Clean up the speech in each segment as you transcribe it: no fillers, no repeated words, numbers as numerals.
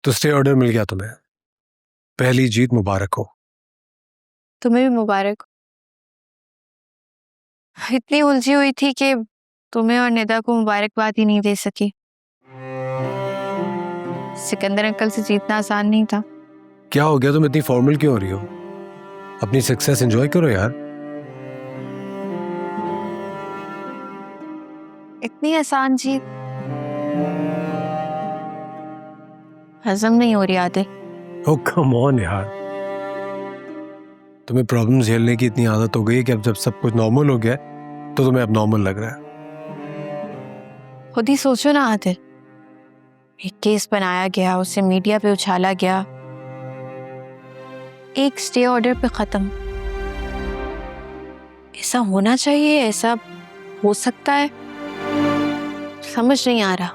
तो stay order मिल गया तुम्हें। पहली जीत मुबारक हो। तुम्हें भी मुबारक। इतनी उलझी हुई थी कि तुम्हें और निदा को मुबारकबाद ही नहीं दे सकी। सिकंदर अंकल से जीतना आसान नहीं था। क्या हो गया, तुम इतनी फॉर्मल क्यों हो रही हो? अपनी सक्सेस एंजॉय करो यार। इतनी आसान जीत हजम नहीं हो रही आते। ओह कम ऑन यार, तुम्हें प्रॉब्लम्स झेलने की इतनी आदत हो गई है कि अब जब सब कुछ नॉर्मल हो गया है तो तुम्हें अब नॉर्मल लग रहा है। खुद ही सोचो ना आदिल, एक केस बनाया गया, उसे मीडिया पे उछाला गया, एक स्टे ऑर्डर पे खत्म। ऐसा होना चाहिए? ऐसा हो सकता है? समझ नहीं आ रहा।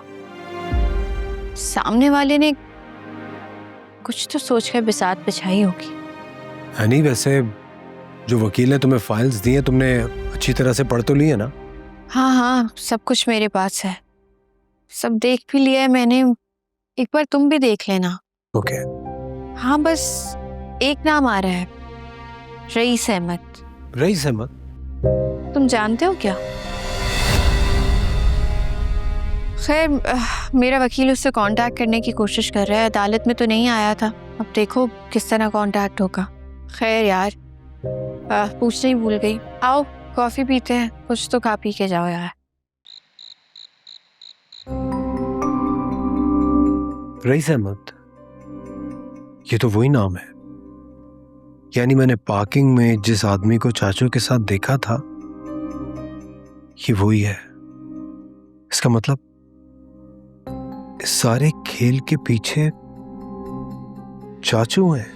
सामने वाले ने कुछ तो सोचकर बिसात बिछाई होगी। नहीं, वैसे जो वकील ने तुम्हें फाइल्स दी हैं तुमने अच्छी तरह से पढ़ तो ली है ना? हाँ हाँ, सब कुछ मेरे पास है, सब देख भी लिया है मैंने। एक बार तुम भी देख लेना। ओके। हाँ, बस एक नाम आ रहा है, रईस अहमद। रईस अहमद? तुम जानते हो क्या? खैर, मेरा वकील उससे कांटेक्ट करने की कोशिश कर रहा है। अदालत में तो नहीं आया था, अब देखो किस तरह कांटेक्ट होगा। खैर यार, पूछना ही भूल गई। आओ कॉफी पीते हैं, कुछ तो खा पी के जाओ यार। रईस अहमद, ये तो वही नाम है। यानी मैंने पार्किंग में जिस आदमी को चाचू के साथ देखा था ये वही है। इसका मतलब इस सारे खेल के पीछे चाचू हैं।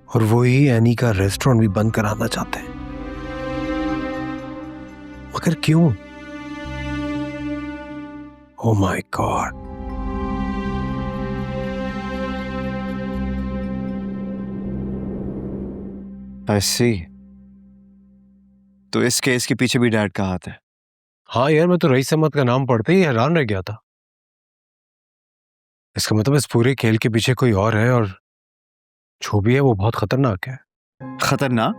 और वही एनी का रेस्टोरेंट भी बंद कराना चाहते हैं। मगर क्यों? Oh my God. I see. तो इस केस के पीछे भी डैड का हाथ है? हाँ यार, मैं तो रईस अहमद का नाम पढ़ते ही हैरान रह गया था। इसका मतलब इस पूरे खेल के पीछे कोई और है, और जो भी है वो बहुत खतरनाक है। खतरनाक?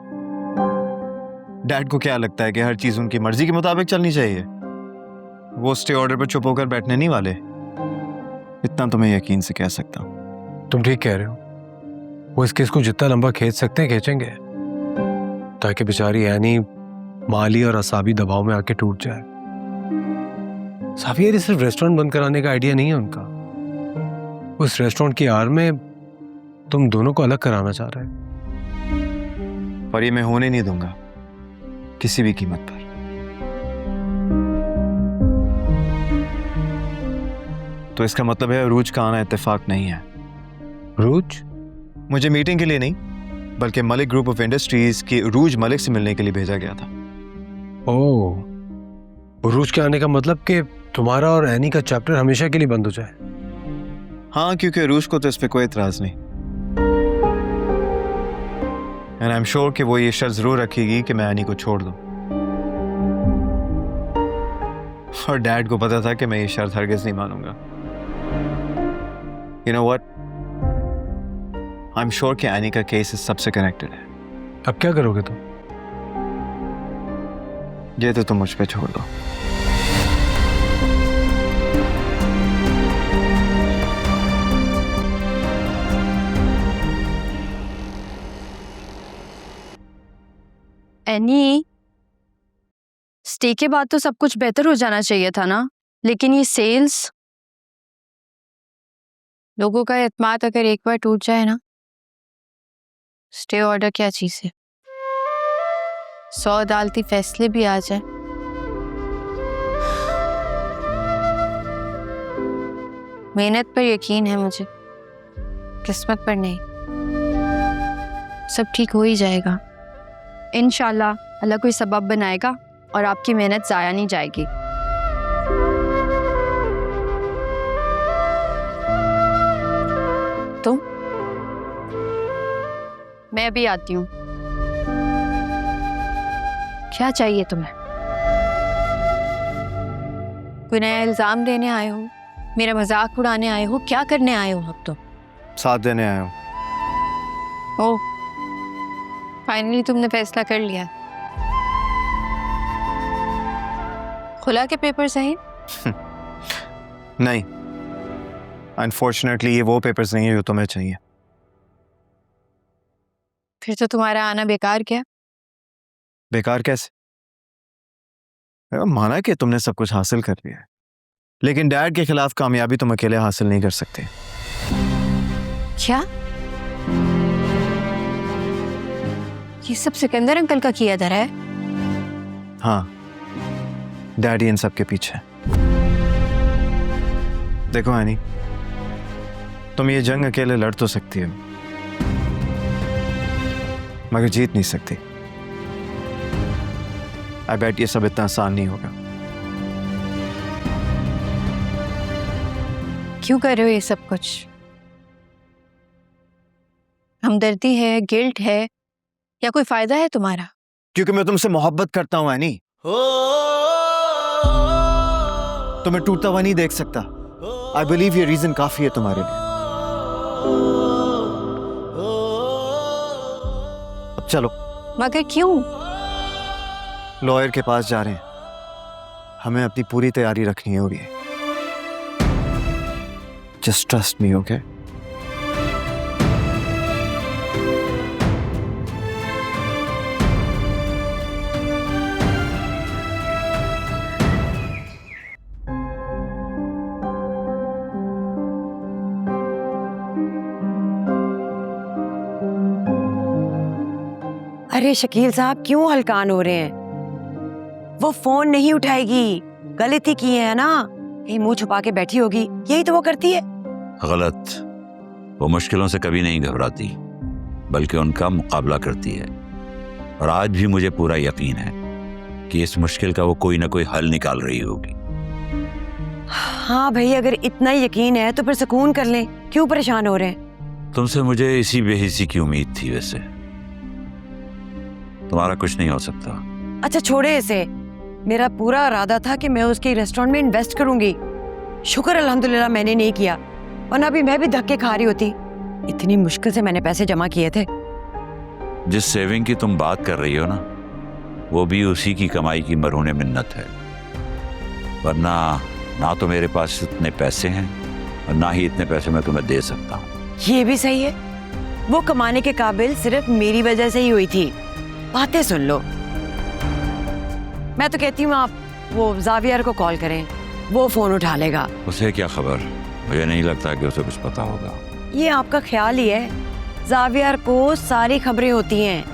डैड को क्या लगता है कि हर चीज उनकी मर्जी के मुताबिक चलनी चाहिए? वो स्टे ऑर्डर पर चुप होकर बैठने नहीं वाले। इतना तो मैं यकीन से कह सकता हूं। तुम ठीक कह रहे हो। वो इस केस को जितना लंबा खींच सकते हैं खींचेंगे, ताकि बेचारी एनी माली और असाबी दबाव में आके टूट जाए। साफी, ये सिर्फ रेस्टोरेंट बंद कराने का आइडिया नहीं है उनका। उस रेस्टोरेंट की आड़ में तुम दोनों को अलग कराना चाह रहे हैं। पर ये मैं होने नहीं दूंगा, किसी भी कीमत पर। तो इसका मतलब है अरूज का आना इत्तेफाक नहीं है। रूज? मुझे मीटिंग के लिए नहीं, बल्कि मलिक ग्रुप ऑफ इंडस्ट्रीज की अरूज मलिक से मिलने के लिए भेजा गया था। ओह, रूज के आने का मतलब कि तुम्हारा और एनी का चैप्टर हमेशा के लिए बंद हो जाए? हाँ, क्योंकि अरूज को तो इस पे कोई इतराज नहीं। एंड आई एम श्योर कि वो ये शर्त जरूर रखेगी कि मैं एनी को छोड़ दूं। और डैड को पता था कि मैं ये शर्त हरगिज नहीं मानूंगा। You know what, I am sure कि एनी का केस इस सबसे कनेक्टेड है। अब क्या करोगे तुम? ये तो तुम मुझ पे छोड़ दो। एनी, स्टे के बाद तो सब कुछ बेहतर हो जाना चाहिए था ना, लेकिन ये सेल्स। लोगों का एतमाद अगर एक बार टूट जाए ना, स्टे ऑर्डर क्या चीज है। 100 अदालती फैसले भी आ जाए, मेहनत पर यकीन है मुझे, किस्मत पर नहीं। सब ठीक हो ही जाएगा इंशाल्लाह। अल्लाह कोई सबब बनाएगा और आपकी मेहनत जाया नहीं जाएगी। तुम? मैं भी आती हूँ। क्या चाहिए तुम्हें? कोई नया इल्ज़ाम देने आए हो, मेरा मजाक उड़ाने आए हो, क्या करने आए हो अब तो? साथ देने आया हूँ। ओह, फाइनली तुमने फैसला कर लिया। खुला के पेपर सही? नहीं, अनफॉर्चुनेटली ये वो पेपर्स नहीं है जो तुम्हें चाहिए। फिर तो तुम्हारा आना बेकार क्या? बेकार कैसे? माना कि तुमने सब कुछ हासिल कर लिया है, लेकिन डैड के खिलाफ कामयाबी तुम अकेले हासिल नहीं कर सकते। क्या? ये सब सिकंदर अंकल का किया धरा है? हाँ, डैडी इन सब के पीछे। देखो एनी, तुम ये जंग अकेले लड़ तो सकती हो, मगर जीत नहीं सकती। आई बेट ये सब इतना आसान नहीं होगा। क्यों कर रहे हो ये सब कुछ? हमदर्दी है, गिल्ट है, या कोई फायदा है तुम्हारा? क्योंकि मैं तुमसे मोहब्बत करता हूं एनी। तुम्हें टूटता हुआ नहीं देख सकता। आई बिलीव ये रीजन काफी है तुम्हारे लिए। अब चलो। मगर क्यों? लॉयर के पास जा रहे हैं, हमें अपनी पूरी तैयारी रखनी होगी। Just trust me, okay? अरे शकील साहब क्यों हलकान हो रहे हैं? वो फोन नहीं उठाएगी, गलती की है ना, ये मुंह छुपा के बैठी होगी, यही तो वो करती है। गलत, वो मुश्किलों से कभी नहीं घबराती, बल्कि उनका मुकाबला करती है। और आज भी मुझे पूरा यकीन है कि इस मुश्किल का वो कोई ना कोई हल निकाल रही होगी। हाँ भाई, अगर इतना यकीन है तो फिर सुकून कर लें, क्यों परेशान हो रहे हैं? तुमसे मुझे इसी बेहिसी की उम्मीद थी। वैसे तुम्हारा कुछ नहीं हो सकता। अच्छा छोड़े इसे, मेरा पूरा इरादा था कि मैं उसके रेस्टोरेंट में इन्वेस्ट करूंगी। शुक्र अल्हम्दुलिल्लाह मैंने नहीं किया, वरना अभी मैं भी धक्के खा रही होती। इतनी मुश्किल से मैंने पैसे जमा किए थे। जिस सेविंग की तुम बात कर रही हो ना, वो भी उसी की कमाई की मरहून मिन्नत है। वरना ना तो मेरे पास इतने पैसे हैं और ना ही इतने पैसे मैं तुम्हें दे सकता हूँ। ये भी सही है, वो कमाने के काबिल सिर्फ मेरी वजह से ही हुई थी। बातें सुन लो। मैं तो कहती हूँ आप वो जावियर को कॉल करें, वो फोन उठा लेगा। उसे क्या खबर? मुझे नहीं लगता कि उसे कुछ पता होगा। ये आपका ख्याल ही है, जावियर को सारी खबरें होती हैं।